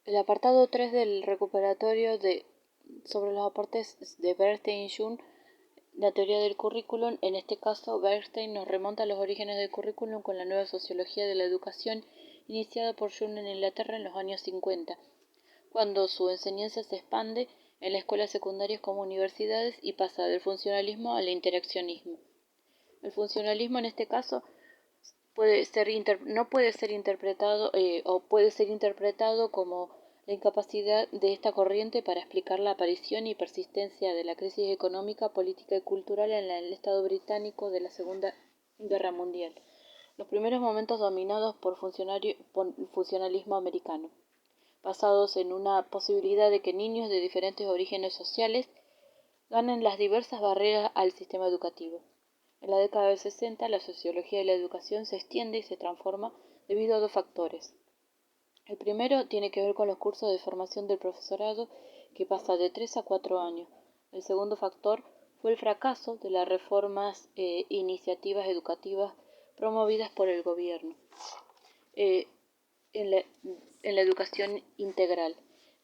El apartado 3 del recuperatorio sobre los aportes de Bernstein y Jung, la teoría del currículum. En este caso, Bernstein nos remonta a los orígenes del currículum con la nueva sociología de la educación iniciada por Jung en Inglaterra en los años 50, cuando su enseñanza se expande en las escuelas secundarias como universidades y pasa del funcionalismo al interaccionismo. El funcionalismo en este caso no puede ser interpretado o puede ser interpretado como la incapacidad de esta corriente para explicar la aparición y persistencia de la crisis económica, política y cultural en el Estado británico de la Segunda Guerra Mundial, los primeros momentos dominados por funcionalismo americano, basados en una posibilidad de que niños de diferentes orígenes sociales ganen las diversas barreras al sistema educativo. En la década del 60, la sociología de la educación se extiende y se transforma debido a dos factores. El primero tiene que ver con los cursos de formación del profesorado, que pasa de 3 a 4 años. El segundo factor fue el fracaso de las reformas e iniciativas educativas promovidas por el gobierno eh, en, la, en la educación integral.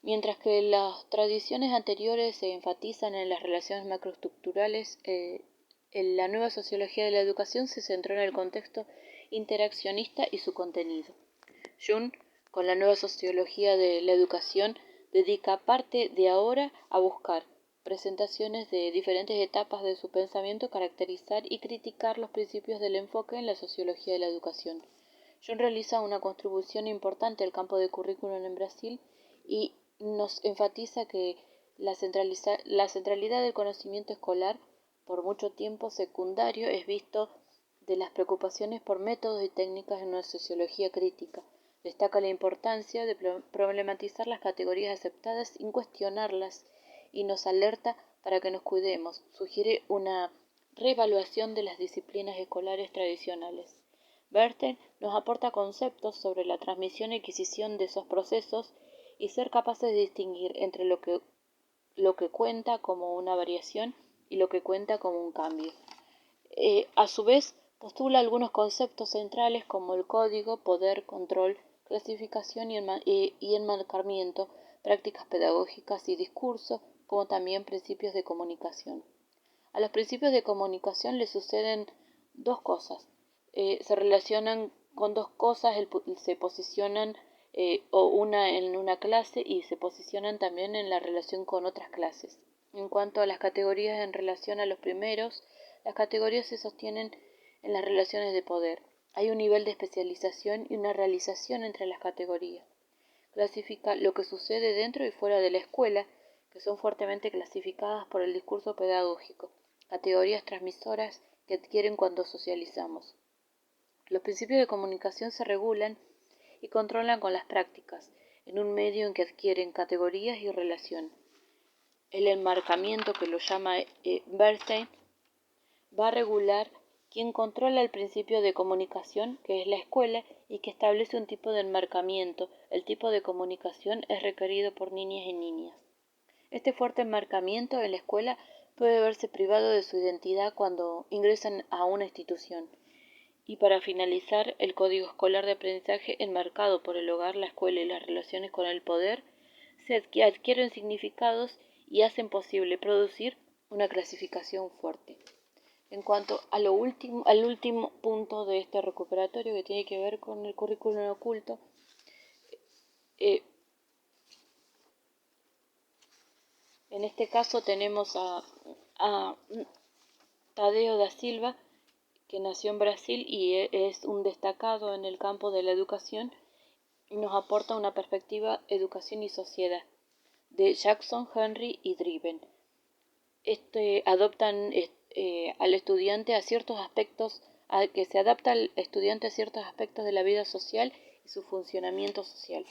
Mientras que las tradiciones anteriores se enfatizan en las relaciones macroestructurales, la nueva sociología de la educación se centró en el contexto interaccionista y su contenido. Jung, con la nueva sociología de la educación, dedica parte de ahora a buscar presentaciones de diferentes etapas de su pensamiento, caracterizar y criticar los principios del enfoque en la sociología de la educación. Jung realiza una contribución importante al campo de currículum en Brasil y nos enfatiza que la centralidad del conocimiento escolar, por mucho tiempo secundario, es visto de las preocupaciones por métodos y técnicas en una sociología crítica. Destaca la importancia de problematizar las categorías aceptadas sin cuestionarlas y nos alerta para que nos cuidemos. Sugiere una reevaluación de las disciplinas escolares tradicionales. Bernstein nos aporta conceptos sobre la transmisión y adquisición de esos procesos y ser capaces de distinguir entre lo que cuenta como una variación y lo que cuenta como un cambio. A su vez, postula algunos conceptos centrales como el código, poder, control, clasificación y enmarcamiento, prácticas pedagógicas y discurso, como también principios de comunicación. A los principios de comunicación le suceden dos cosas. Se relacionan con dos cosas, se posicionan una en una clase y se posicionan también en la relación con otras clases. En cuanto a las categorías en relación a los primeros, las categorías se sostienen en las relaciones de poder. Hay un nivel de especialización y una realización entre las categorías. Clasifica lo que sucede dentro y fuera de la escuela, que son fuertemente clasificadas por el discurso pedagógico, categorías transmisoras que adquieren cuando socializamos. Los principios de comunicación se regulan y controlan con las prácticas, en un medio en que adquieren categorías y relación. El enmarcamiento, que lo llama Bernstein, va a regular quien controla el principio de comunicación, que es la escuela, y que establece un tipo de enmarcamiento. El tipo de comunicación es requerido por niñas y niñas. Este fuerte enmarcamiento en la escuela puede verse privado de su identidad cuando ingresan a una institución. Y para finalizar, el código escolar de aprendizaje enmarcado por el hogar, la escuela y las relaciones con el poder se adquieren significados y hacen posible producir una clasificación fuerte. En cuanto a al último punto de este recuperatorio, que tiene que ver con el currículum oculto, eh, en este caso tenemos a Tadeo da Silva, que nació en Brasil y es un destacado en el campo de la educación y nos aporta una perspectiva educación y sociedad de Jackson, Henry y Driven. Adoptan al estudiante a ciertos aspectos, que se adapta al estudiante a ciertos aspectos de la vida social y su funcionamiento social.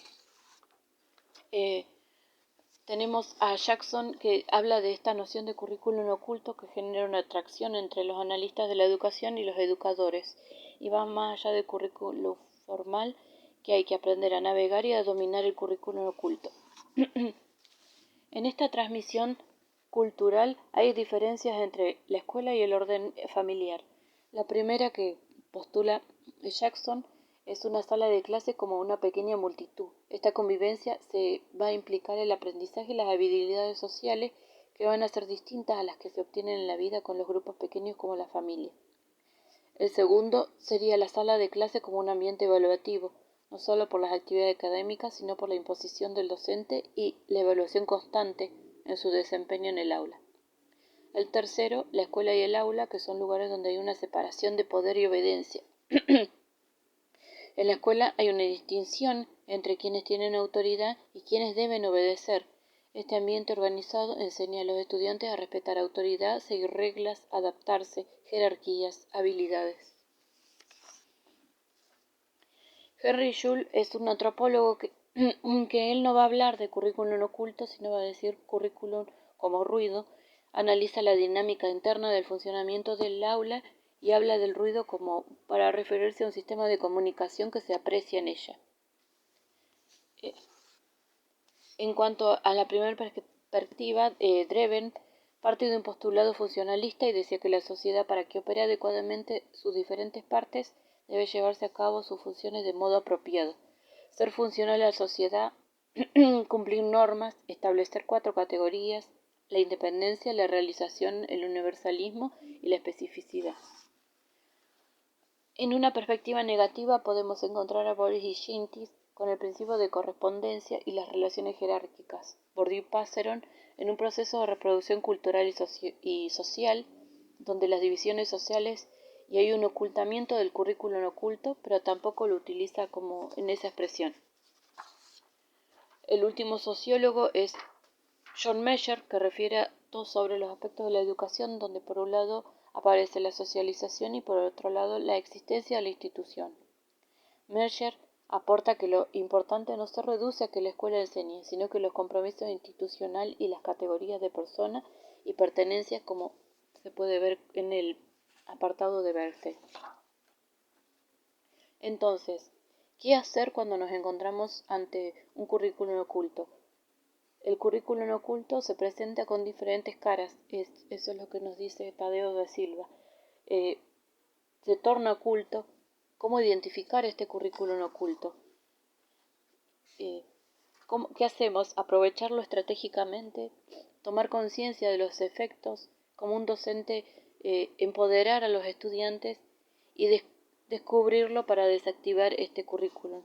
Tenemos a Jackson, que habla de esta noción de currículum oculto que genera una atracción entre los analistas de la educación y los educadores, y va más allá del currículum formal, que hay que aprender a navegar y a dominar el currículum oculto. En esta transmisión cultural hay diferencias entre la escuela y el orden familiar. La primera, que postula Jackson, es una sala de clase como una pequeña multitud. Esta convivencia se va a implicar el aprendizaje y las habilidades sociales que van a ser distintas a las que se obtienen en la vida con los grupos pequeños como la familia. El segundo sería la sala de clase como un ambiente evaluativo, no solo por las actividades académicas, sino por la imposición del docente y la evaluación constante en su desempeño en el aula. El tercero, la escuela y el aula, que son lugares donde hay una separación de poder y obediencia. En la escuela hay una distinción entre quienes tienen autoridad y quienes deben obedecer. Este ambiente organizado enseña a los estudiantes a respetar autoridad, seguir reglas, adaptarse, jerarquías, habilidades. Henry Schulz es un antropólogo que él no va a hablar de currículum oculto, sino va a decir currículum como ruido. Analiza la dinámica interna del funcionamiento del aula y habla del ruido como para referirse a un sistema de comunicación que se aprecia en ella. En cuanto a la primera perspectiva, Dreven parte de un postulado funcionalista y decía que la sociedad, para que opere adecuadamente sus diferentes partes, debe llevarse a cabo sus funciones de modo apropiado. Ser funcional a la sociedad, cumplir normas, establecer 4 categorías: la independencia, la realización, el universalismo y la especificidad. En una perspectiva negativa podemos encontrar a Boris y Shintis con el principio de correspondencia y las relaciones jerárquicas. Bourdieu y Passeron en un proceso de reproducción cultural y social, donde las divisiones sociales y hay un ocultamiento del currículum oculto, pero tampoco lo utiliza como en esa expresión. El último sociólogo es John Meyer, que refiere todo sobre los aspectos de la educación, donde por un lado aparece la socialización y por otro lado la existencia de la institución. Meyer aporta que lo importante no se reduce a que la escuela enseñe, sino que los compromisos institucionales y las categorías de persona y pertenencias, como se puede ver en el apartado de Bernstein. Entonces, ¿qué hacer cuando nos encontramos ante un currículum oculto? El currículum oculto se presenta con diferentes caras, eso es lo que nos dice Tadeo da Silva. Se torna oculto. ¿Cómo identificar este currículum oculto? ¿Qué hacemos? Aprovecharlo estratégicamente, tomar conciencia de los efectos, como un docente, empoderar a los estudiantes y descubrirlo para desactivar este currículum.